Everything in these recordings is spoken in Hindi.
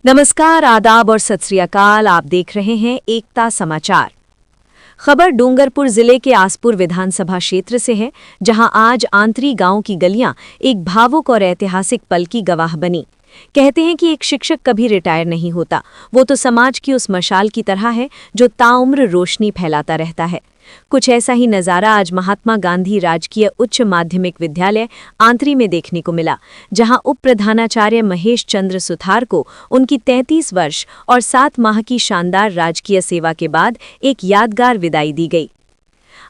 नमस्कार, आदाब और सत श्री अकाल। आप देख रहे हैं एकता समाचार। खबर डूंगरपुर जिले के आसपुर विधानसभा क्षेत्र से है, जहां आज आंतरी गांव की गलियां एक भावुक और ऐतिहासिक पल की गवाह बनी। कहते हैं कि एक शिक्षक कभी रिटायर नहीं होता, वो तो समाज की उस मशाल की तरह है जो ताउम्र रोशनी फैलाता रहता है। कुछ ऐसा ही नज़ारा आज महात्मा गांधी राजकीय उच्च माध्यमिक विद्यालय आंतरी में देखने को मिला, जहां उप प्रधानाचार्य महेश चंद्र सुथार को उनकी 33 वर्ष और 7 माह की शानदार राजकीय सेवा के बाद एक यादगार विदाई दी गई।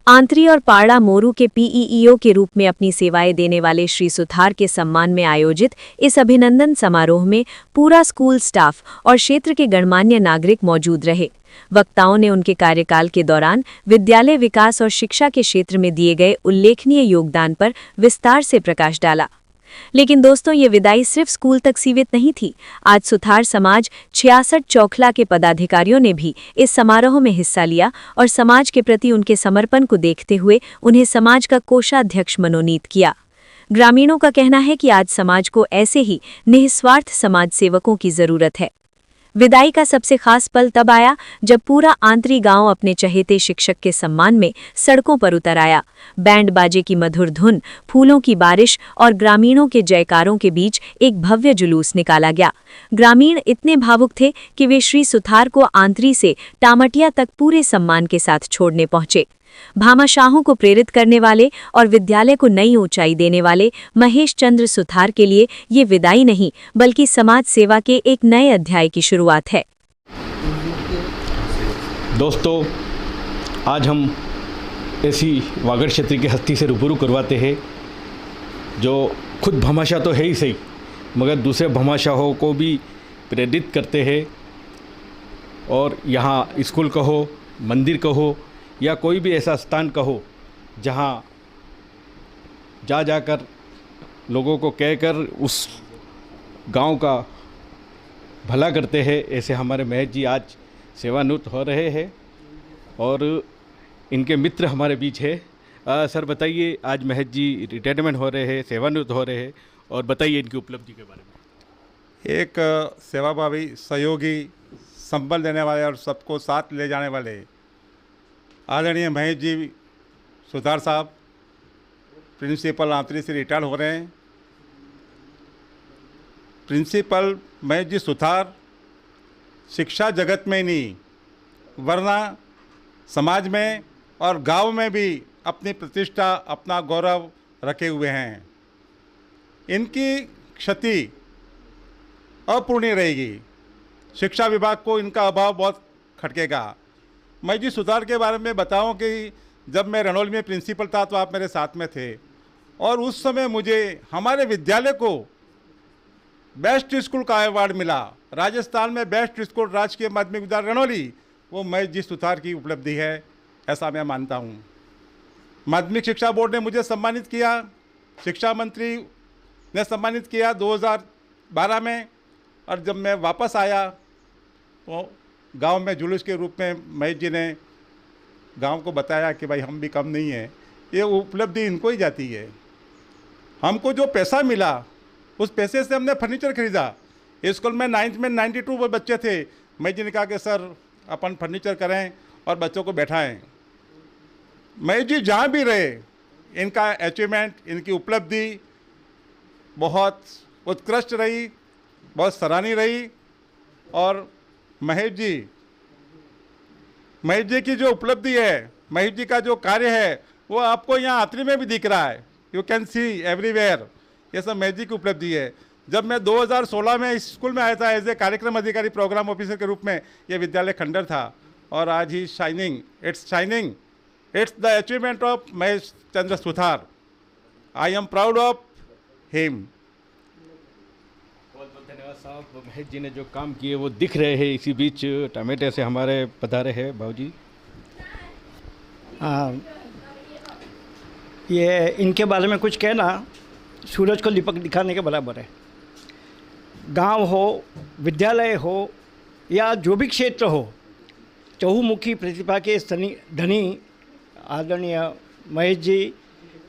आंतरी और पाड़ा मोरू के पीईओ के रूप में अपनी सेवाएं देने वाले श्री सुथार के सम्मान में आयोजित इस अभिनंदन समारोह में पूरा स्कूल स्टाफ और क्षेत्र के गणमान्य नागरिक मौजूद रहे। वक्ताओं ने उनके कार्यकाल के दौरान विद्यालय विकास और शिक्षा के क्षेत्र में दिए गए उल्लेखनीय योगदान पर विस्तार से प्रकाश डाला। लेकिन दोस्तों, ये विदाई सिर्फ स्कूल तक सीमित नहीं थी। आज सुथार समाज 66 चौखला के पदाधिकारियों ने भी इस समारोह में हिस्सा लिया और समाज के प्रति उनके समर्पण को देखते हुए उन्हें समाज का कोषाध्यक्ष मनोनीत किया। ग्रामीणों का कहना है कि आज समाज को ऐसे ही निस्वार्थ समाज सेवकों की जरूरत है। विदाई का सबसे खास पल तब आया जब पूरा आंतरी गांव अपने चहेते शिक्षक के सम्मान में सड़कों पर उतर आया। बैंड बाजे की मधुर धुन, फूलों की बारिश और ग्रामीणों के जयकारों के बीच एक भव्य जुलूस निकाला गया। ग्रामीण इतने भावुक थे कि वे श्री सुथार को आंतरी से टामटिया तक पूरे सम्मान के साथ छोड़ने पहुंचे। भामाशाहों को प्रेरित करने वाले और विद्यालय को नई ऊंचाई देने वाले महेश चंद्र सुथार के लिए ये विदाई नहीं, बल्कि समाज सेवा के एक नए अध्याय की शुरुआत है। दोस्तों, आज हम ऐसी वागड़ क्षेत्र की हस्ती से रूबरू करवाते हैं जो खुद भामाशाह तो है ही सही, मगर दूसरे भामाशाहों को भी प्रेरित करते हैं। और यहाँ स्कूल कहो, मंदिर कहो या कोई भी ऐसा स्थान कहो जहाँ जाकर लोगों को कहकर उस गांव का भला करते हैं, ऐसे हमारे महेश जी आज सेवानिवृत्त हो रहे हैं और इनके मित्र हमारे बीच है। सर बताइए, आज महेश जी रिटायरमेंट हो रहे हैं, सेवानिवृत्त हो रहे हैं, और बताइए इनकी उपलब्धि के बारे में। एक सेवाभावी, सहयोगी, संबल देने वाले और सबको साथ ले जाने वाले आदरणीय महेश जी सुथार साहब प्रिंसिपल आंतरी से रिटायर हो रहे हैं। प्रिंसिपल महेश जी सुथार शिक्षा जगत में ही नहीं, वरना समाज में और गांव में भी अपनी प्रतिष्ठा, अपना गौरव रखे हुए हैं। इनकी क्षति अपूर्णीय रहेगी। शिक्षा विभाग को इनका अभाव बहुत खटकेगा। मैं जी सुथार के बारे में बताऊं कि जब मैं रणौली में प्रिंसिपल था तो आप मेरे साथ में थे, और उस समय मुझे हमारे विद्यालय को बेस्ट स्कूल का अवार्ड मिला। राजस्थान में बेस्ट स्कूल राजकीय माध्यमिक विद्यालय रणौली, वो महेश जी सुथार की उपलब्धि है, ऐसा मैं मानता हूँ। माध्यमिक शिक्षा बोर्ड ने मुझे सम्मानित किया, शिक्षा मंत्री ने सम्मानित किया 2012 में, और जब मैं वापस आया तो गांव में जुलूस के रूप में महेश जी ने गांव को बताया कि भाई हम भी कम नहीं हैं, ये उपलब्धि इनको ही जाती है। हमको जो पैसा मिला उस पैसे से हमने फर्नीचर खरीदा। स्कूल में 9th में 92 बच्चे थे। महेश जी ने कहा कि सर अपन फर्नीचर करें और बच्चों को बैठाएं। महेश जी जहाँ भी रहे, इनका अचीवमेंट, इनकी उपलब्धि बहुत उत्कृष्ट रही, बहुत सराहनीय रही। और महेश जी की जो उपलब्धि है, महेश जी का जो कार्य है, वो आपको यहाँ आंतरी में भी दिख रहा है। You can see everywhere. ये सब महेश जी की उपलब्धि है। जब मैं 2016 में इस स्कूल में आया था एज ए कार्यक्रम अधिकारी, प्रोग्राम ऑफिसर के रूप में, ये विद्यालय खंडर था, और आज ही shining, it's the achievement of Mahesh Chandra Suthar. I am proud of him. धन्यवाद साहब। महेश जी ने जो काम किए वो दिख रहे हैं। इसी बीच टमाटे से हमारे पधारे हैं बाबूजी। ये इनके बारे में कुछ कहना सूरज को लिपक दिखाने के बराबर है। गांव हो, विद्यालय हो या जो भी क्षेत्र हो, चहुमुखी प्रतिभा के धनी आदरणीय महेश जी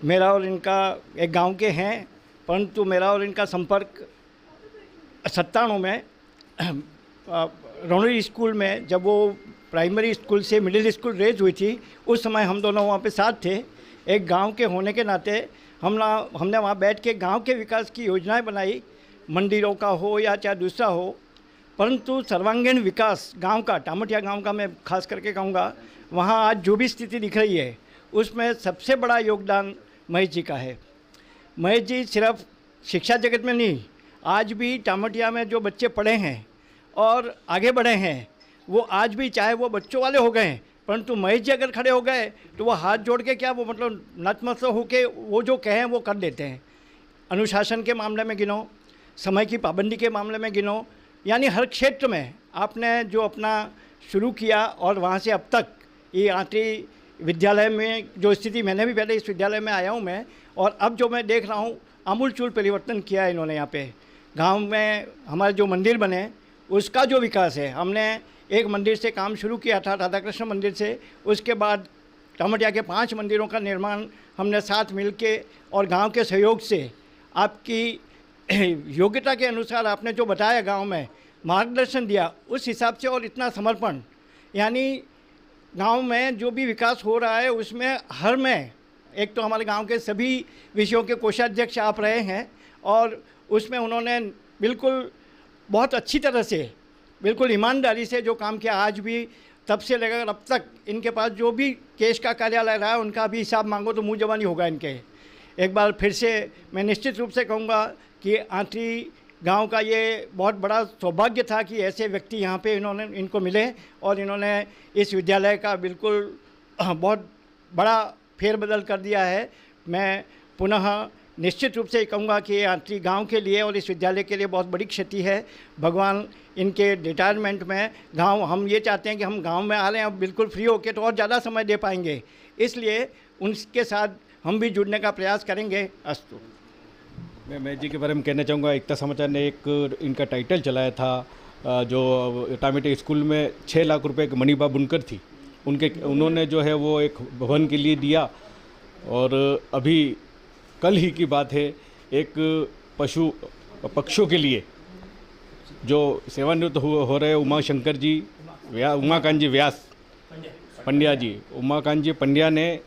मेरा और इनका एक गांव के हैं, परंतु मेरा और इनका संपर्क 97 में रोनरी स्कूल में जब वो प्राइमरी स्कूल से मिडिल स्कूल रेज हुई थी, उस समय हम दोनों वहाँ पे साथ थे। एक गांव के होने के नाते हमने वहाँ बैठ के गांव के विकास की योजनाएं बनाई, मंदिरों का हो या चाहे दूसरा हो, परंतु सर्वांगीण विकास गांव का, टामटिया गांव का मैं खास करके कहूँगा, वहाँ आज जो भी स्थिति दिख रही है उसमें सबसे बड़ा योगदान महेश जी का है। महेश जी सिर्फ शिक्षा जगत में नहीं, आज भी टामटिया में जो बच्चे पढ़े हैं और आगे बढ़े हैं, वो आज भी चाहे वो बच्चों वाले हो गए, परंतु महेश जी अगर खड़े हो गए तो वो हाथ जोड़ के क्या, वो मतलब नतमस्तक होके वो जो कहें वो कर देते हैं। अनुशासन के मामले में गिनो, समय की पाबंदी के मामले में गिनो, यानी हर क्षेत्र में आपने जो अपना शुरू किया और वहाँ से अब तक ये आंतरी विद्यालय में जो स्थिति, मैंने भी पहले इस विद्यालय में आया हूँ मैं, और अब जो मैं देख रहा हूँ आमूलचूल परिवर्तन किया है इन्होंने। यहाँ पे गांव में हमारे जो मंदिर बने उसका जो विकास है, हमने एक मंदिर से काम शुरू किया था, राधा कृष्ण मंदिर से, उसके बाद टामटिया के 5 मंदिरों का निर्माण हमने साथ मिल के और गाँव के सहयोग से, आपकी योग्यता के अनुसार आपने जो बताया गांव में मार्गदर्शन दिया, उस हिसाब से और इतना समर्पण, यानी गांव में जो भी विकास हो रहा है उसमें हर में, एक तो हमारे गांव के सभी विषयों के कोषाध्यक्ष आप रहे हैं और उसमें उन्होंने बिल्कुल बहुत अच्छी तरह से, बिल्कुल ईमानदारी से जो काम किया। आज भी तब से लेकर अब तक इनके पास जो भी केश का कार्यालय रहा है उनका भी हिसाब मांगो तो मुँह जवानी होगा इनके। एक बार फिर से मैं निश्चित रूप से कहूँगा कि आंतरी गांव का ये बहुत बड़ा सौभाग्य था कि ऐसे व्यक्ति यहाँ पे इनको मिले और इन्होंने इस विद्यालय का बिल्कुल बहुत बड़ा फेरबदल कर दिया है। मैं पुनः निश्चित रूप से कहूँगा कि आंतरी गांव के लिए और इस विद्यालय के लिए बहुत बड़ी क्षति है। भगवान इनके रिटायरमेंट में गांव, हम ये चाहते हैं कि हम गांव में आ रहे हैं अब बिल्कुल फ्री होके तो और ज़्यादा समय दे पाएंगे, इसलिए उनके साथ हम भी जुड़ने का प्रयास करेंगे। अस्तु। मैं महेश जी के बारे में कहना चाहूँगा, एकता समाचार ने एक इनका टाइटल चलाया था, जो टामटिया स्कूल में 6 लाख रुपए की मणिबा बुनकर थी, उन्होंने जो है वो एक भवन के लिए दिया। और अभी कल ही की बात है, एक पक्षियों के लिए जो सेवानिवृत्त हो रहे उमाकांत जी व्यास पंड्या जी, उमाकांत जी पंड्या ने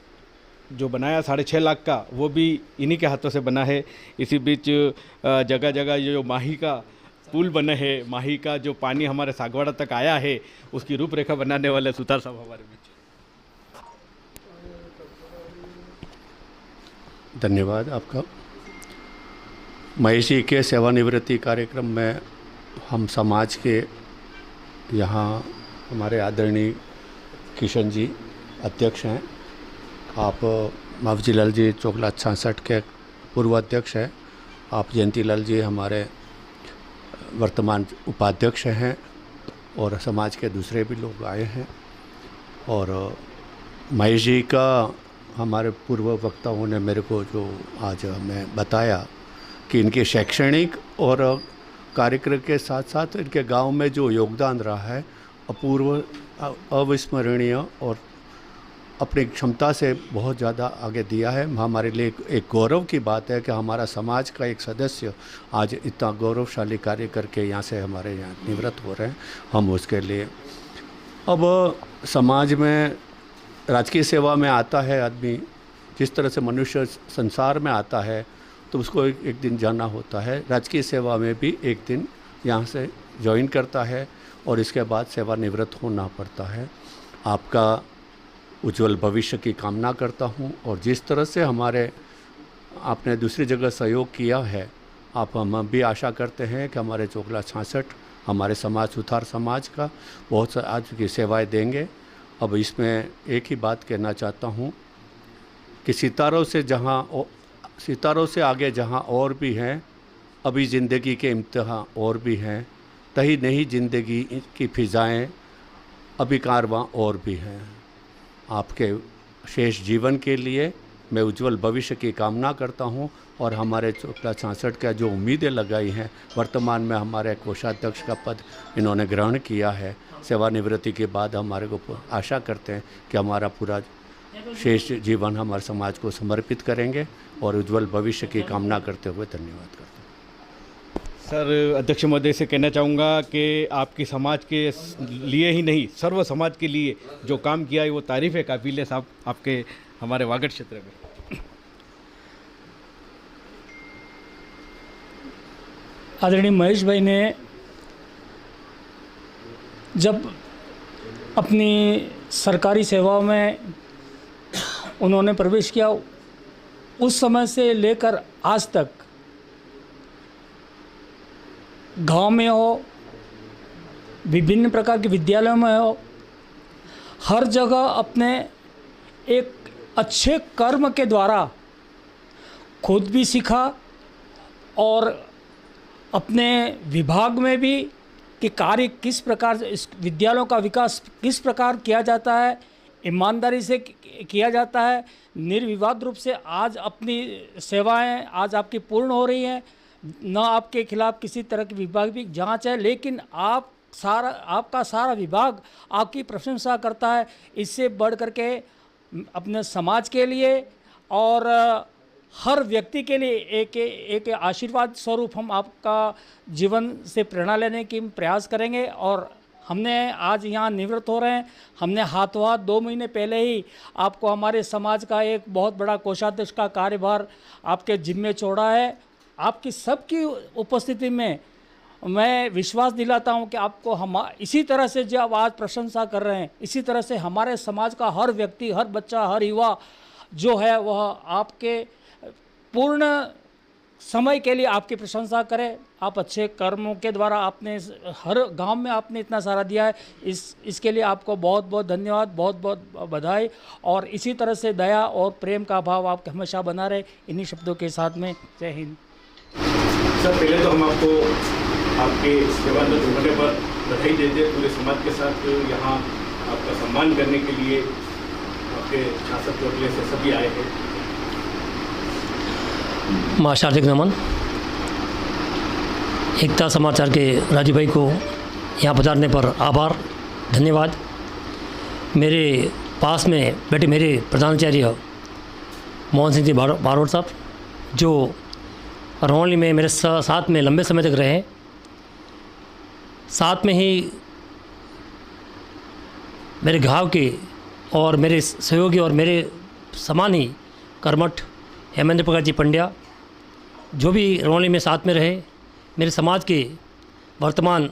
जो बनाया 6.5 लाख का, वो भी इन्हीं के हाथों से बना है। इसी बीच जगह जगह जो माही का पुल बना है, माही का जो पानी हमारे सागवाड़ा तक आया है, उसकी रूपरेखा बनाने वाले सुतार साहब हमारे बीच। धन्यवाद आपका। महेश जी के सेवानिवृत्ति कार्यक्रम में हम समाज के यहाँ हमारे आदरणीय किशन जी अध्यक्ष हैं, आप मावजी लाल जी चोकला 66 के पूर्व अध्यक्ष हैं, आप जयंती लाल जी हमारे वर्तमान उपाध्यक्ष हैं, और समाज के दूसरे भी लोग आए हैं। और महेश जी का हमारे पूर्व वक्ताओं ने मेरे को जो आज हमें बताया कि इनके शैक्षणिक और कार्यक्रम के साथ साथ इनके गांव में जो योगदान रहा है अपूर्व, अविस्मरणीय और अपनी क्षमता से बहुत ज़्यादा आगे दिया है। हमारे लिए एक गौरव की बात है कि हमारा समाज का एक सदस्य आज इतना गौरवशाली कार्य करके यहाँ से हमारे यहाँ निवृत्त हो रहे हैं। हम उसके लिए, अब समाज में राजकीय सेवा में आता है आदमी, जिस तरह से मनुष्य संसार में आता है तो उसको एक दिन जाना होता है, राजकीय सेवा में भी एक दिन यहाँ से ज्वाइन करता है और इसके बाद सेवानिवृत्त होना पड़ता है। आपका उज्जवल भविष्य की कामना करता हूँ, और जिस तरह से हमारे आपने दूसरी जगह सहयोग किया है, हम भी आशा करते हैं कि हमारे चोकला 66 हमारे समाज सुधार समाज का बहुत सा आज की सेवाएं देंगे। अब इसमें एक ही बात कहना चाहता हूँ कि सितारों से आगे जहाँ और भी हैं, अभी ज़िंदगी के इम्तिहान और भी हैं, तही नहीं ज़िंदगी की फ़िज़ाएँ अभी कारवां और भी हैं। आपके शेष जीवन के लिए मैं उज्जवल भविष्य की कामना करता हूं, और हमारे चोकला 66 का जो उम्मीदें लगाई हैं, वर्तमान में हमारे कोषाध्यक्ष का पद इन्होंने ग्रहण किया है। सेवानिवृत्ति के बाद हमारे को आशा करते हैं कि हमारा पूरा शेष जीवन हमारे समाज को समर्पित करेंगे, और उज्जवल भविष्य की कामना करते हुए धन्यवाद करते हैं। सर, अध्यक्ष महोदय से कहना चाहूँगा कि आपकी समाज के लिए ही नहीं, सर्व समाज के लिए जो काम किया है वो तारीफ़ है काबिल है साहब आपके हमारे वागड़ क्षेत्र में। आदरणीय महेश भाई ने जब अपनी सरकारी सेवाओं में उन्होंने प्रवेश किया, उस समय से लेकर आज तक गांव में हो, विभिन्न प्रकार के विद्यालयों में हो, हर जगह अपने एक अच्छे कर्म के द्वारा खुद भी सीखा और अपने विभाग में भी कि कार्य किस प्रकार से, इस विद्यालयों का विकास किस प्रकार किया जाता है, ईमानदारी से किया जाता है, निर्विवाद रूप से आज अपनी सेवाएं आज आपकी पूर्ण हो रही हैं। न आपके खिलाफ किसी तरह की विभाग की जांच है, लेकिन आपका सारा विभाग आपकी प्रशंसा करता है। इससे बढ़ करके अपने समाज के लिए और हर व्यक्ति के लिए एक आशीर्वाद स्वरूप हम आपका जीवन से प्रेरणा लेने की प्रयास करेंगे। और हमने आज यहाँ निवृत्त हो रहे हैं, हमने हाथों हाथ 2 महीने पहले ही आपको हमारे समाज का एक बहुत बड़ा कोषाध्यक्ष का कार्यभार आपके जिम्मे छोड़ा है। आपकी सबकी उपस्थिति में मैं विश्वास दिलाता हूँ कि आपको हम इसी तरह से जब आज प्रशंसा कर रहे हैं, इसी तरह से हमारे समाज का हर व्यक्ति, हर बच्चा, हर युवा जो है वह आपके पूर्ण समय के लिए आपकी प्रशंसा करे। आप अच्छे कर्मों के द्वारा आपने हर गांव में आपने इतना सारा दिया है, इसके लिए आपको बहुत बहुत धन्यवाद, बहुत बहुत बधाई। और इसी तरह से दया और प्रेम का भाव आप हमेशा बना रहे। इन्हीं शब्दों के साथ में जय हिंद। सर, पहले तो हम आपको आपके सेवानिवृत्त होने पर बधाई देते हैं। पूरे समाज के साथ यहाँ आपका सम्मान करने के लिए आपके शासक चौटले से सभी आए हैं। माँ हार्दिक नमन। एकता समाचार के राजू भाई को यहाँ पधारने पर आभार, धन्यवाद। मेरे पास में बैठे मेरे प्रधानाचार्य मोहन सिंह जी बारोट साहब, जो रौली में मेरे साथ में लंबे समय तक रहे, साथ में ही मेरे घाव के और मेरे सहयोगी और मेरे समान ही कर्मठ हेमेंद्र प्रकाश जी पंड्या, जो भी रौली में साथ में रहे। मेरे समाज के वर्तमान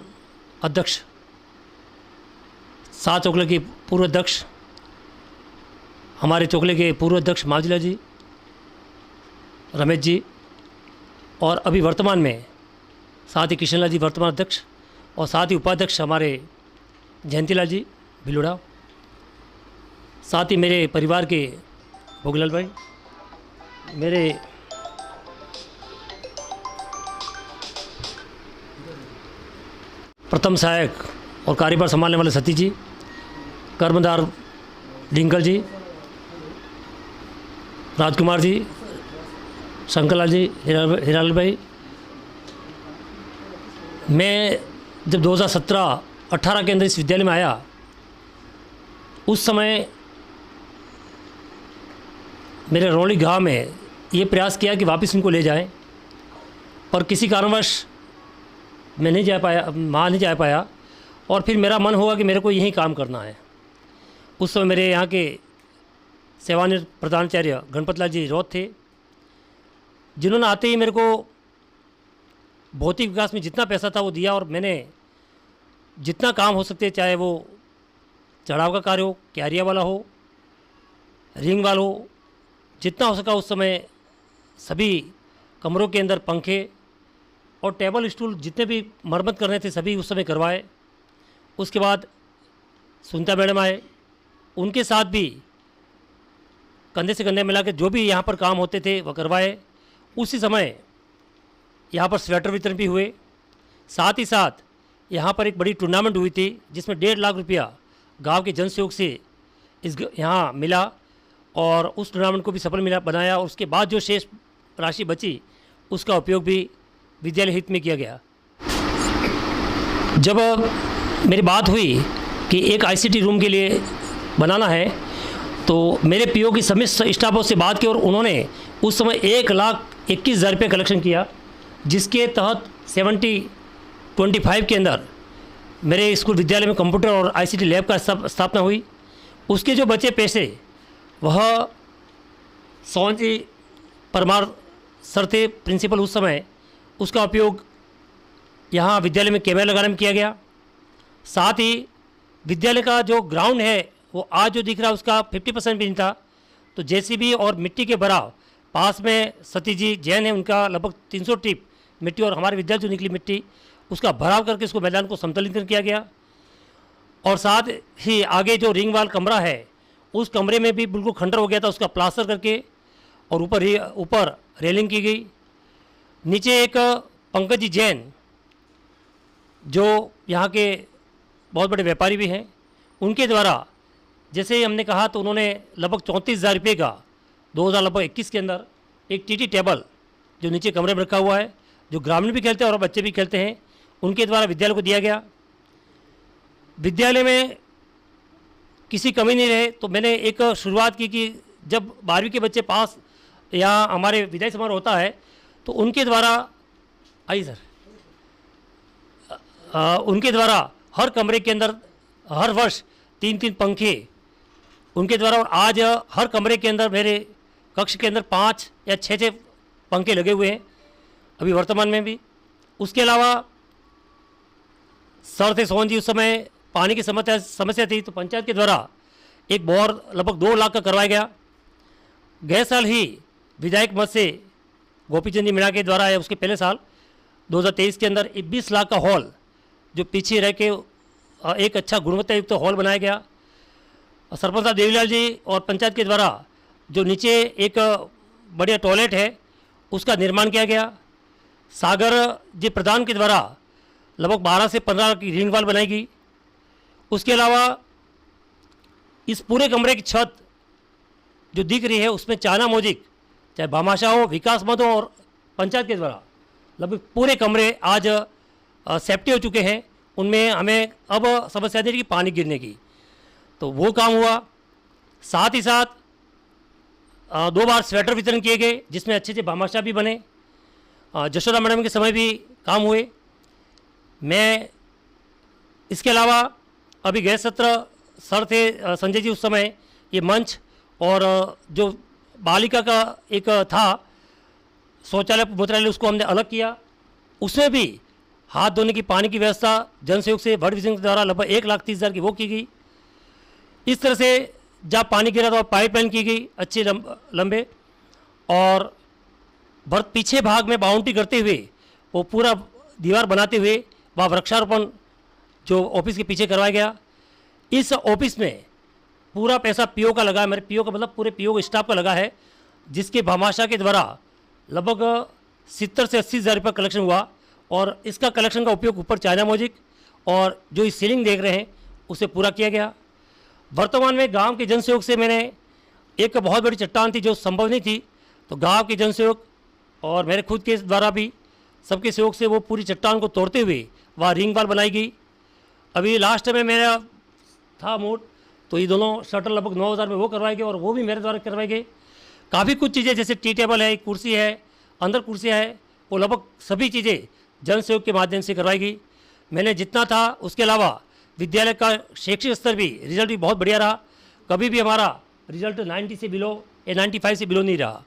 अध्यक्ष, 7 चोकले के पूर्व अध्यक्ष, हमारे चोकले के पूर्व अध्यक्ष मावजिला जी, रमेश जी, और अभी वर्तमान में साथ ही कृष्णलाल जी वर्तमान अध्यक्ष, और साथ ही उपाध्यक्ष हमारे जयंतीलाल जी भिलोड़ा, साथ ही मेरे परिवार के भोगलाल भाई, मेरे प्रथम सहायक और कार्यभार संभालने वाले सतीश जी, कर्मदार डिंकल जी, राजकुमार जी, शंकरलाल जी, हिरालाल भाई। मैं जब 2017-18 के अंदर इस विद्यालय में आया, उस समय मेरे रौली गांव में ये प्रयास किया कि वापस उनको ले जाएं, पर किसी कारणवश मैं नहीं जा पाया, वहाँ नहीं जा पाया। और फिर मेरा मन हुआ कि मेरे को यहीं काम करना है। उस समय मेरे यहाँ के सेवानिवृत्त प्रधानाचार्य गणपतलाल जी रौत थे, जिन्होंने आते ही मेरे को भौतिक विकास में जितना पैसा था वो दिया, और मैंने जितना काम हो सकते, चाहे वो चढ़ाव का कार्य हो, क्यारिया वाला हो, रिंग वाला हो, जितना हो सका उस समय सभी कमरों के अंदर पंखे और टेबल स्टूल जितने भी मरम्मत करने थे सभी उस समय करवाए। उसके बाद सुनीता मैडम आए, उनके साथ भी कंधे से कंधे मिला के जो भी यहाँ पर काम होते थे वह करवाए। उसी समय यहाँ पर स्वेटर वितरण भी हुए। साथ ही साथ यहाँ पर एक बड़ी टूर्नामेंट हुई थी, जिसमें 1.5 लाख रुपया गांव के जन सहयोग से यहाँ मिला, और उस टूर्नामेंट को भी सफल बनाया। और उसके बाद जो शेष राशि बची, उसका उपयोग भी विद्यालय हित में किया गया। जब मेरी बात हुई कि एक ICT रूम के लिए बनाना है, तो मेरे PO की समस्त स्टाफों से बात की, और उन्होंने उस समय 1,21,000 रुपये कलेक्शन किया, जिसके तहत 25 के अंदर मेरे स्कूल विद्यालय में कंप्यूटर और आईसीटी लैब का स्थापना हुई। उसके जो बचे पैसे वह सोहन जी परमार सर थे प्रिंसिपल उस समय, उसका उपयोग यहाँ विद्यालय में कैमरा लगाने में किया गया। साथ ही विद्यालय का जो ग्राउंड है वो आज जो दिख रहा है उसका 50% भी नहीं था। तो जेसीबी और मिट्टी के भराव पास में सतीश जी जैन है, उनका लगभग 300 टिप मिट्टी और हमारे विद्यालय से निकली मिट्टी उसका भराव करके इसको मैदान को समतलीकरण किया गया। और साथ ही आगे जो रिंग वाल कमरा है उस कमरे में भी बिल्कुल खंडर हो गया था, उसका प्लास्टर करके और ऊपर रेलिंग की गई। नीचे एक पंकज जी जैन जो यहाँ के बहुत बड़े व्यापारी भी हैं, उनके द्वारा जैसे ही हमने कहा तो उन्होंने लगभग 34,000 रुपये का 2021 के अंदर एक टीटी टेबल जो नीचे कमरे में रखा हुआ है, जो ग्रामीण भी खेलते हैं और बच्चे भी खेलते हैं, उनके द्वारा विद्यालय को दिया गया। विद्यालय में किसी कमी नहीं रहे तो मैंने एक शुरुआत की कि जब 12वीं के बच्चे पास या हमारे विदाई समारोह होता है तो उनके द्वारा उनके द्वारा हर कमरे के अंदर हर वर्ष 3-3 पंखे उनके द्वारा, और आज हर कमरे के अंदर मेरे कक्ष के अंदर 5 या 6 पंखे लगे हुए हैं अभी वर्तमान में भी। उसके अलावा सर थे सोहन जी, उस समय पानी की समस्या थी तो पंचायत के द्वारा एक बोर लगभग 2 लाख का करवाया गया। गए साल ही विधायक मद से गोपीचंद जी मीणा के द्वारा या उसके पहले साल 2023 के अंदर 20 लाख का हॉल जो पीछे रह के एक अच्छा गुणवत्ता युक्त हॉल बनाया गया। सरपंच साहब देवीलाल जी और पंचायत के द्वारा जो नीचे एक बढ़िया टॉयलेट है उसका निर्माण किया गया। सागर जी प्रधान के द्वारा लगभग 12 से 15 की रिंग वाल बनाई गई। उसके अलावा इस पूरे कमरे की छत जो दिख रही है उसमें चाइना मोजिक चाहे भामाशाह हो, विकास मद हो और पंचायत के द्वारा लगभग पूरे कमरे आज सेफ्टी हो चुके हैं। उनमें हमें अब समस्या थी कि पानी गिरने की, तो वो काम हुआ। साथ ही साथ 2 बार स्वेटर वितरण किए गए जिसमें अच्छे भामाशाह भी बने। जशोदा मैडम के समय भी काम हुए। मैं इसके अलावा अभी गए सत्र सर थे संजय जी, उस समय ये मंच और जो बालिका का एक था शौचालय मूत्रालय उसको हमने अलग किया। उसमें भी हाथ धोने की पानी की व्यवस्था जन सहयोग से वर्ल्ड विजन के द्वारा लगभग 1,30,000 की वो की गई। इस तरह से जहाँ पानी गिरा था पाइपलाइन की गई अच्छे लंबे, और पीछे भाग में बाउंड्री करते हुए वो पूरा दीवार बनाते हुए वहाँ वृक्षारोपण जो ऑफिस के पीछे करवाया गया। इस ऑफिस में पूरा पैसा पीओ का लगा है, मेरे पीओ का मतलब पूरे पीओ स्टाफ का लगा है, जिसके भामाशाह के द्वारा लगभग 70 से 80,000 रुपये कलेक्शन हुआ। और इसका कलेक्शन का उपयोग ऊपर चाइना मोजिक और जो इस सीलिंग देख रहे हैं उसे पूरा किया गया। वर्तमान में गांव के जन सहयोग से मैंने एक बहुत बड़ी चट्टान थी जो संभव नहीं थी, तो गांव के जन सहयोग और मेरे खुद के द्वारा भी सबके सहयोग से वो पूरी चट्टान को तोड़ते हुए वहाँ रिंग वाल बनाई गई। अभी लास्ट में मेरा था मूड तो ये दोनों शटर लगभग 9,000 में वो करवाए गए और वो भी मेरे द्वारा करवाए गए। काफ़ी कुछ चीज़ें जैसे टी टेबल है, कुर्सी है, अंदर कुर्सियाँ है, वो लगभग सभी चीज़ें जन सहयोग के माध्यम से करवाई गई। मैंने जितना था उसके अलावा विद्यालय का शैक्षिक स्तर भी रिजल्ट भी बहुत बढ़िया रहा। कभी भी हमारा रिजल्ट 90 से बिलो या 95 से बिलो नहीं रहा।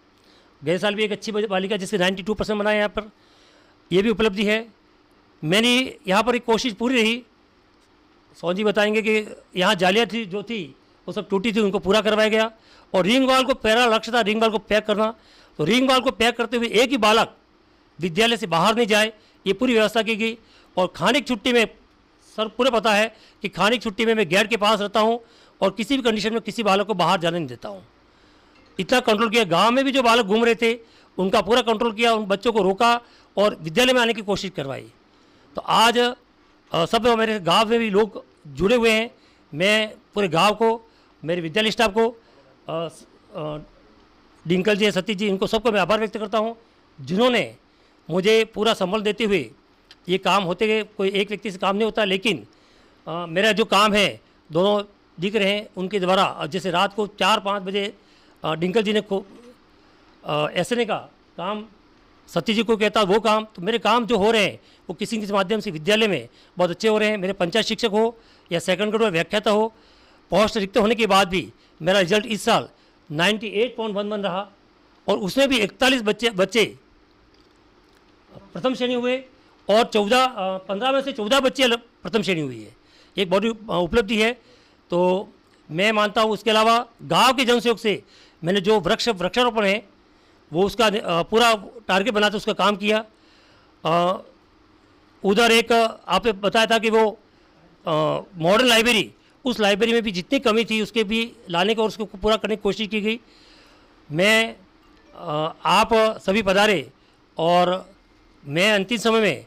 गए साल भी एक अच्छी बालिका जिसके 92% बनाए यहाँ पर, ये भी उपलब्धि है। मैंने यहाँ पर एक कोशिश पूरी रही, सोहन जी बताएंगे कि यहाँ जालियाँ थी जो थी वो सब टूटी थी, उनको पूरा करवाया गया। और रिंग वाल को पहला लक्ष्य था रिंग वाल को पैक करना, तो रिंग वाल को पैक करते हुए एक ही बालक विद्यालय से बाहर नहीं जाए ये पूरी व्यवस्था की गई। और खाने की छुट्टी में सर पूरे पता है कि खाने की छुट्टी में मैं गेट के पास रहता हूँ और किसी भी कंडीशन में किसी बालक को बाहर जाने नहीं देता हूँ। इतना कंट्रोल किया। गांव में भी जो बालक घूम रहे थे उनका पूरा कंट्रोल किया, उन बच्चों को रोका और विद्यालय में आने की कोशिश करवाई। तो आज सब मेरे गांव में भी लोग जुड़े हुए हैं। मैं पूरे गांव को, मेरे विद्यालय स्टाफ को, डिंकल जी, सतीश जी, इनको सबको मैं आभार व्यक्त करता हूं जिन्होंने मुझे पूरा संबल देते हुए ये काम होते गए। कोई एक व्यक्ति से काम नहीं होता, लेकिन मेरा जो काम है दोनों दिख रहे हैं उनके द्वारा। जैसे रात को 4-5 बजे डिंकल जी ने SNA का काम सत्य जी को कहता वो काम, तो मेरे काम जो हो रहे हैं वो किसी किसी माध्यम से विद्यालय में बहुत अच्छे हो रहे हैं। मेरे पंचायत शिक्षक हो या सेकंड ग्रेड व्याख्याता हो, पोस्ट रिक्त होने के बाद भी मेरा रिजल्ट इस साल 98.11 रहा और उसमें भी 41 बच्चे प्रथम श्रेणी हुए और 15 में से 14 बच्चे प्रथम श्रेणी हुई है। एक बड़ी उपलब्धि है। तो मैं मानता हूँ उसके अलावा गांव के जनसहयोग से मैंने जो वृक्षारोपण है वो उसका पूरा टारगेट बनाते उसका काम किया। उधर एक आपने बताया था कि वो मॉडर्न लाइब्रेरी, उस लाइब्रेरी में भी जितनी कमी थी उसके भी लाने का और उसको पूरा करने की कोशिश की गई। मैं आप सभी पधारे और मैं अंतिम समय में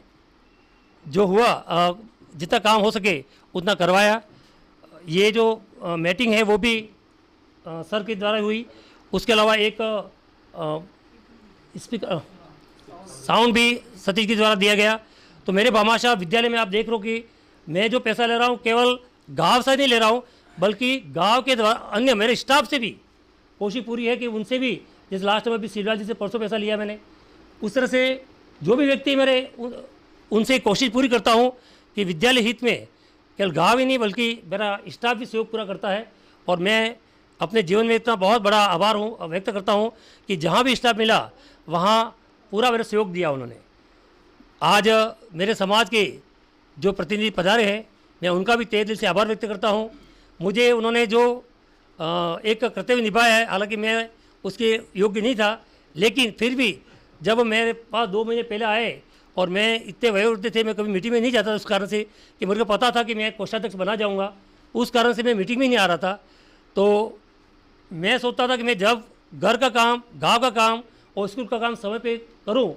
जो हुआ जितना काम हो सके उतना करवाया। ये जो मीटिंग है वो भी सर के द्वारा हुई। उसके अलावा एक स्पीकर साउंड भी सतीश के द्वारा दिया गया। तो मेरे भामाशाह विद्यालय में आप देख रहे हो कि मैं जो पैसा ले रहा हूँ केवल गांव से नहीं ले रहा हूँ, बल्कि गांव के द्वारा अन्य मेरे स्टाफ से भी कोशिश पूरी है कि उनसे भी, जैसे लास्ट में भी शिवराज जी से परसों पैसा लिया मैंने, उस तरह से जो भी व्यक्ति मेरे उनसे कोशिश पूरी करता हूँ कि विद्यालय हित में केवल गाँव ही नहीं बल्कि मेरा स्टाफ भी सहयोग पूरा करता है। और मैं अपने जीवन में इतना बहुत बड़ा आभार व्यक्त करता हूँ कि जहाँ भी स्टाफ मिला वहाँ पूरा मेरा सहयोग दिया उन्होंने। आज मेरे समाज के जो प्रतिनिधि पधारे हैं मैं उनका भी तहे दिल से आभार व्यक्त करता हूँ। मुझे उन्होंने जो एक कर्तव्य निभाया है, हालांकि मैं उसके योग्य नहीं था, लेकिन फिर भी जब मेरे पास 2 महीने पहले आए और मैं इतने वयोवृद्ध थे, मैं कभी मीटिंग में नहीं जाता था उस कारण से कि मेरे को पता था कि मैं कोषाध्यक्ष बना जाऊंगा, उस कारण से मैं मीटिंग में नहीं आ रहा था। तो मैं सोचता था कि मैं जब घर का काम, गांव का काम और स्कूल का काम समय पे करूं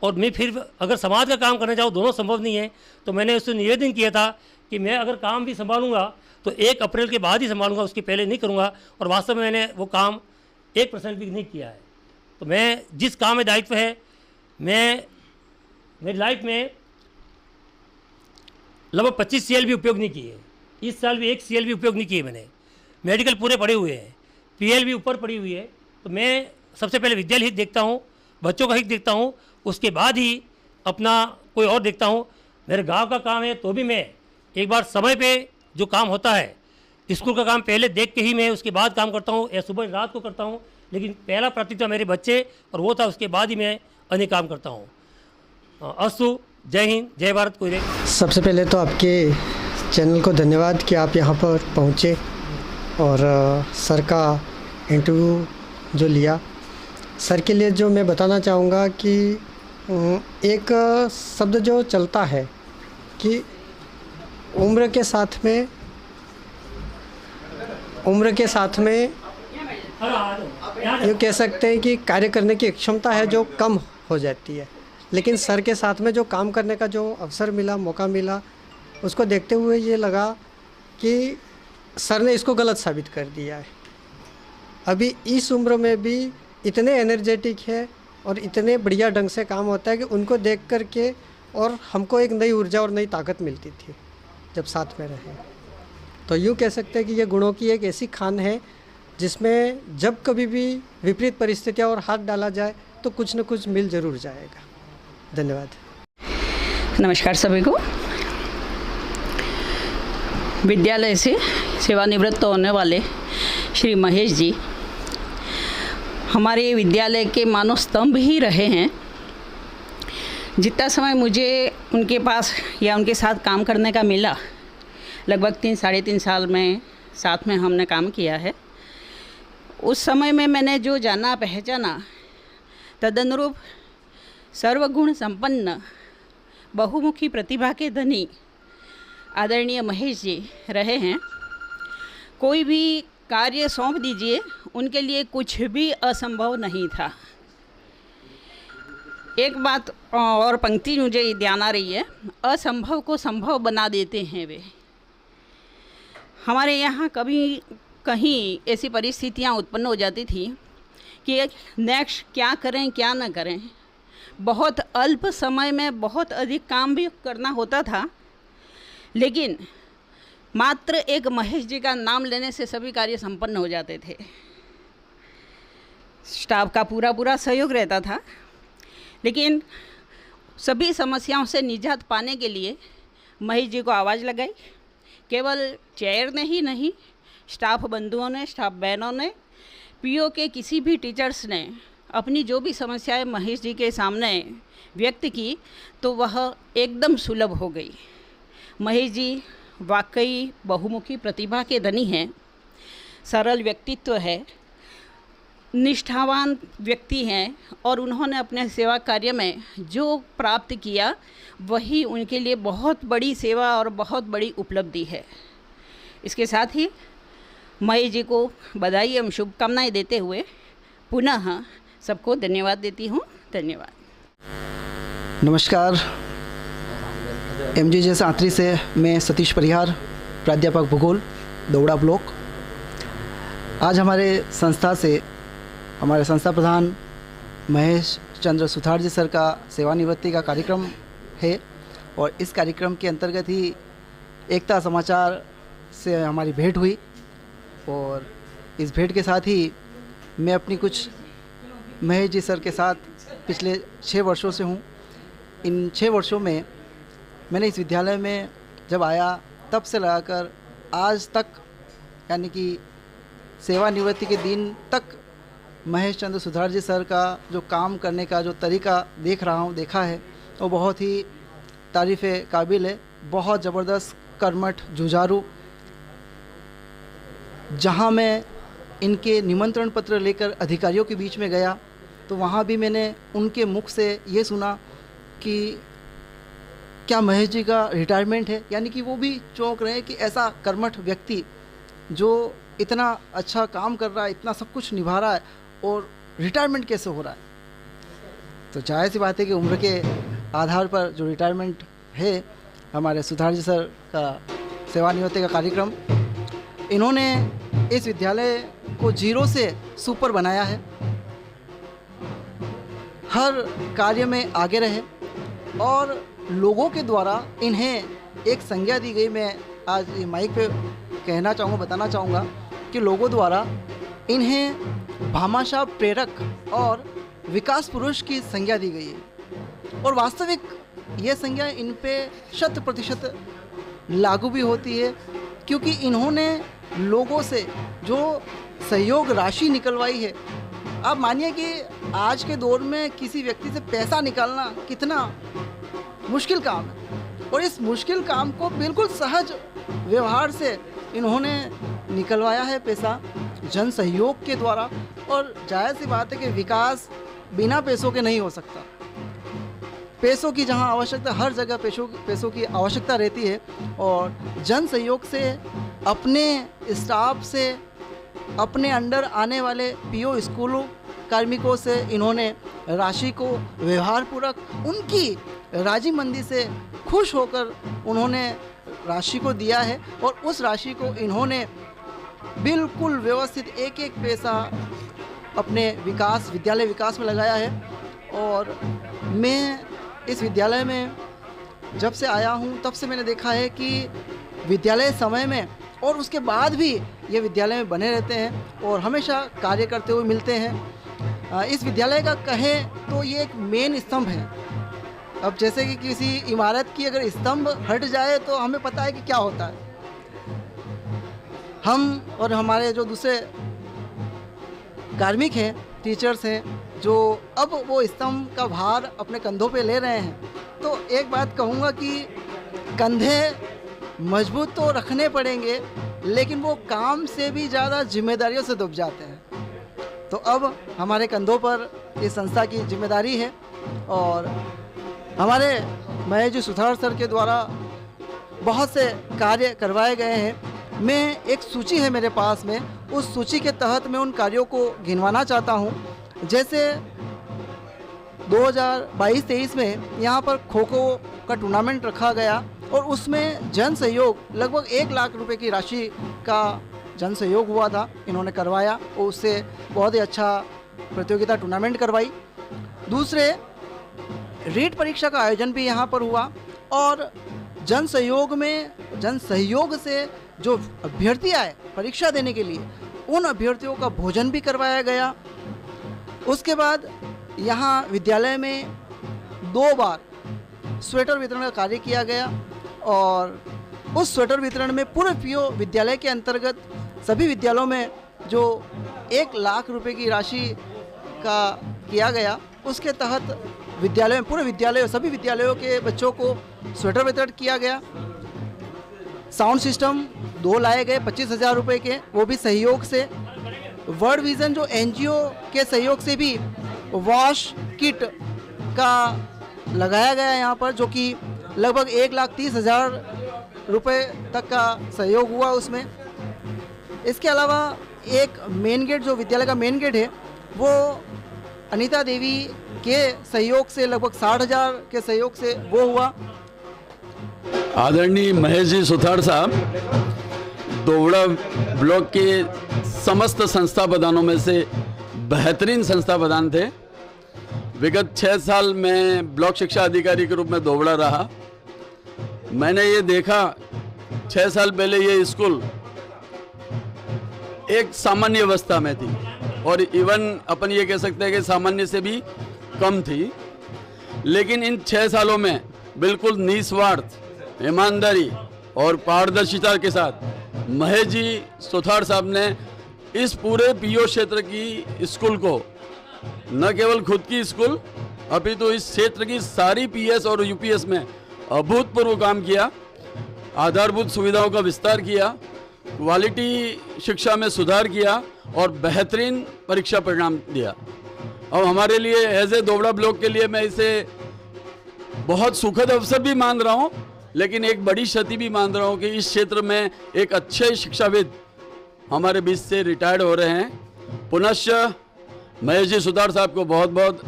और मैं फिर अगर समाज का काम करने जाऊं, दोनों संभव नहीं है। तो मैंने उससे निवेदन किया था कि मैं अगर काम भी संभालूंगा तो 1 अप्रैल के बाद ही संभालूंगा, उसके पहले नहीं करूंगा। और वास्तव में मैंने वो काम 1% भी नहीं किया है। तो मैं जिस काम में दायित्व है, मैं मेरी लाइफ में लगभग 25 CL भी उपयोग नहीं किए। इस साल भी 1 CL भी उपयोग नहीं किए मैंने। मेडिकल पूरे पड़े हुए हैं, PL भी ऊपर पड़ी हुई है। तो मैं सबसे पहले विद्यालय हित देखता हूँ, बच्चों का हित देखता हूँ, उसके बाद ही अपना कोई और देखता हूँ। मेरे गांव का काम है तो भी मैं एक बार समय पे जो काम होता है, स्कूल का काम पहले देख के ही मैं उसके बाद काम करता हूँ या सुबह रात को करता हूँ, लेकिन पहला प्राथमिकता मेरे बच्चे और वो था, उसके बाद ही मैं अन्य काम करता हूँ। अस्तु, जय हिंद, जय भारत। कोई सबसे पहले तो आपके चैनल को धन्यवाद कि आप यहाँ पर पहुँचे और सर का इंटरव्यू जो लिया। सर के लिए जो मैं बताना चाहूँगा कि एक शब्द जो चलता है कि उम्र के साथ में यूँ कह सकते हैं कि कार्य करने की क्षमता है जो कम हो जाती है, लेकिन सर के साथ में जो काम करने का जो अवसर मिला, मौका मिला, उसको देखते हुए ये लगा कि सर ने इसको गलत साबित कर दिया है। अभी इस उम्र में भी इतने एनर्जेटिक है और इतने बढ़िया ढंग से काम होता है कि उनको देख कर के और हमको एक नई ऊर्जा और नई ताकत मिलती थी जब साथ में रहे। तो यूँ कह सकते हैं कि ये गुणों की एक ऐसी खान है जिसमें जब कभी भी विपरीत परिस्थितियाँ और हाथ डाला जाए तो कुछ न कुछ मिल ज़रूर जाएगा। धन्यवाद। नमस्कार सभी को। विद्यालय से सेवानिवृत्त होने वाले श्री महेश जी हमारे विद्यालय के मानव स्तंभ ही रहे हैं। जितना समय मुझे उनके पास या उनके साथ काम करने का मिला, लगभग 3-3.5 साल में साथ में हमने काम किया है। उस समय में मैंने जो जाना पहचाना, तदनुरूप सर्वगुण संपन्न बहुमुखी प्रतिभा के धनी आदरणीय महेश जी रहे हैं। कोई भी कार्य सौंप दीजिए, उनके लिए कुछ भी असंभव नहीं था। एक बात और पंक्ति मुझे ध्यान आ रही है, असंभव को संभव बना देते हैं वे। हमारे यहाँ कभी कहीं ऐसी परिस्थितियाँ उत्पन्न हो जाती थी कि नेक्स्ट क्या करें क्या न करें। बहुत अल्प समय में बहुत अधिक काम भी करना होता था, लेकिन मात्र एक महेश जी का नाम लेने से सभी कार्य संपन्न हो जाते थे। स्टाफ का पूरा सहयोग रहता था, लेकिन सभी समस्याओं से निजात पाने के लिए महेश जी को आवाज़ लगाई। केवल चेयर ने ही नहीं, स्टाफ बंधुओं ने, स्टाफ बहनों ने, पीओ के किसी भी टीचर्स ने अपनी जो भी समस्याएं महेश जी के सामने व्यक्त की तो वह एकदम सुलभ हो गई। महेश जी वाकई बहुमुखी प्रतिभा के धनी हैं, सरल व्यक्तित्व है, निष्ठावान व्यक्ति हैं और उन्होंने अपने सेवा कार्य में जो प्राप्त किया वही उनके लिए बहुत बड़ी सेवा और बहुत बड़ी उपलब्धि है। इसके साथ ही महेश जी को बधाई एवं शुभकामनाएं देते हुए पुनः सबको धन्यवाद देती हूँ। धन्यवाद। नमस्कार, MGJ सांतरी से मैं सतीश परिहार, प्राध्यापक भूगोल, दौड़ा ब्लॉक। आज हमारे संस्था से हमारे संस्था प्रधान महेश चंद्र सुथार जी सर का सेवानिवृत्ति का कार्यक्रम है और इस कार्यक्रम के अंतर्गत ही एकता समाचार से हमारी भेंट हुई और इस भेंट के साथ ही मैं अपनी कुछ महेश जी सर के साथ पिछले 6 वर्षों से हूँ। इन 6 वर्षों में मैंने इस विद्यालय में जब आया तब से लगाकर आज तक, यानी कि सेवानिवृत्ति के दिन तक महेश चंद्र सुथार जी सर का जो काम करने का जो तरीका देखा है वो बहुत ही तारीफ़े काबिल है। बहुत ज़बरदस्त, कर्मठ, जुझारू। जहाँ मैं इनके निमंत्रण पत्र लेकर अधिकारियों के बीच में गया तो वहाँ भी मैंने उनके मुख से ये सुना कि क्या महेश जी का रिटायरमेंट है, यानी कि वो भी चौंक रहे हैं कि ऐसा कर्मठ व्यक्ति जो इतना अच्छा काम कर रहा है, इतना सब कुछ निभा रहा है और रिटायरमेंट कैसे हो रहा है। तो जाहिर सी बात है कि उम्र के आधार पर जो रिटायरमेंट है, हमारे सुथार जी सर का सेवानिवृत्ति का कार्यक्रम, इन्होंने इस विद्यालय को 0 से सुपर बनाया है। हर कार्य में आगे रहे और लोगों के द्वारा इन्हें एक संज्ञा दी गई। मैं आज ये माइक पे कहना चाहूँगा, बताना चाहूँगा कि लोगों द्वारा इन्हें भामाशाह प्रेरक और विकास पुरुष की संज्ञा दी गई है और वास्तविक ये संज्ञा इन पे 100% लागू भी होती है, क्योंकि इन्होंने लोगों से जो सहयोग राशि निकलवाई है। आप मानिए कि आज के दौर में किसी व्यक्ति से पैसा निकालना कितना मुश्किल काम है और इस मुश्किल काम को बिल्कुल सहज व्यवहार से इन्होंने निकलवाया है पैसा जन सहयोग के द्वारा। और जाहिर सी बात है कि विकास बिना पैसों के नहीं हो सकता। पैसों की जहां आवश्यकता, हर जगह पैसों की आवश्यकता रहती है और जन सहयोग से, अपने स्टाफ से, अपने अंडर आने वाले पीओ स्कूलों कार्मिकों से इन्होंने राशि को व्यवहारपूर्वक, उनकी राजीमंदी से खुश होकर उन्होंने राशि को दिया है और उस राशि को इन्होंने बिल्कुल व्यवस्थित एक एक पैसा अपने विकास, विद्यालय विकास में लगाया है। और मैं इस विद्यालय में जब से आया हूँ तब से मैंने देखा है कि विद्यालय समय में और उसके बाद भी ये विद्यालय में बने रहते हैं और हमेशा कार्य करते हुए मिलते हैं। इस विद्यालय का कहें तो ये एक मेन स्तंभ है। अब जैसे कि किसी इमारत की अगर स्तंभ हट जाए तो हमें पता है कि क्या होता है। हम और हमारे जो दूसरे कार्मिक हैं, टीचर्स हैं, जो अब वो स्तंभ का भार अपने कंधों पे ले रहे हैं, तो एक बात कहूँगा कि कंधे मजबूत तो रखने पड़ेंगे, लेकिन वो काम से भी ज़्यादा जिम्मेदारियों से दब जाते हैं। तो अब हमारे कंधों पर इस संस्था की जिम्मेदारी है और हमारे महेश जी सुथार सर के द्वारा बहुत से कार्य करवाए गए हैं। मैं एक सूची है मेरे पास में, उस सूची के तहत मैं उन कार्यों को गिनवाना चाहता हूँ। जैसे 2022-23 में यहाँ पर खो खो का टूर्नामेंट रखा गया और उसमें जन सहयोग लगभग 1 लाख रुपए की राशि का जन सहयोग हुआ था, इन्होंने करवाया और उससे बहुत ही अच्छा प्रतियोगिता टूर्नामेंट करवाई। दूसरे, रीट परीक्षा का आयोजन भी यहाँ पर हुआ और जन सहयोग से जो अभ्यर्थी आए परीक्षा देने के लिए, उन अभ्यर्थियों का भोजन भी करवाया गया। उसके बाद यहाँ विद्यालय में 2 बार स्वेटर वितरण का कार्य किया गया और उस स्वेटर वितरण में पूरे पीओ विद्यालय के अंतर्गत सभी विद्यालयों में जो 1 लाख रुपए की राशि का किया गया, उसके तहत विद्यालय में पूरे विद्यालय सभी विद्यालयों के बच्चों को स्वेटर वितरण किया गया। साउंड सिस्टम 2 लाए गए 25,000 रुपये के, वो भी सहयोग से। वर्ल्ड विजन जो एनजीओ के सहयोग से भी वॉश किट का लगाया गया यहाँ पर, जो कि लगभग 1,30,000 रुपये तक का सहयोग हुआ उसमें। इसके अलावा एक मेन गेट, जो विद्यालय का मेन गेट है, वो अनीता देवी के सहयोग से लगभग 60,000 के सहयोग से वो हुआ। आदरणीय महेश जी सुथार साहब दोवड़ा ब्लॉक के समस्त संस्था प्रधानों में से बेहतरीन संस्था प्रधान थे। विगत 6 साल में ब्लॉक शिक्षा अधिकारी के रूप में दोवड़ा रहा। मैंने ये देखा 6 साल पहले ये स्कूल एक सामान्य अवस्था में थी और इवन अपन ये कह सकते हैं कि सामान्य से भी कम थी, लेकिन इन 6 सालों में बिल्कुल निस्वार्थ, ईमानदारी और पारदर्शिता के साथ महेश जी सुथार साहब ने इस पूरे पीओ क्षेत्र की स्कूल को, न केवल खुद की स्कूल अपितु इस क्षेत्र की सारी पीएस और यूपीएस में अभूतपूर्व काम किया। आधारभूत सुविधाओं का विस्तार किया, क्वालिटी शिक्षा में सुधार किया और बेहतरीन परीक्षा परिणाम दिया। अब हमारे लिए एज ए दोवड़ा ब्लॉक के लिए मैं इसे बहुत सुखद अवसर भी मान रहा हूँ, लेकिन एक बड़ी क्षति भी मान रहा हूँ कि इस क्षेत्र में एक अच्छे शिक्षाविद हमारे बीच से रिटायर्ड हो रहे हैं। पुनश्च महेश जी सुथार साहब को बहुत बहुत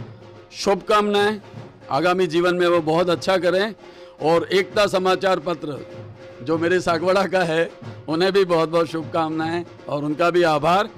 शुभकामनाएं, आगामी जीवन में वो बहुत अच्छा करें। और एकता समाचार पत्र जो मेरे सागवाड़ा का है, उन्हें भी बहुत बहुत शुभकामनाएं और उनका भी आभार।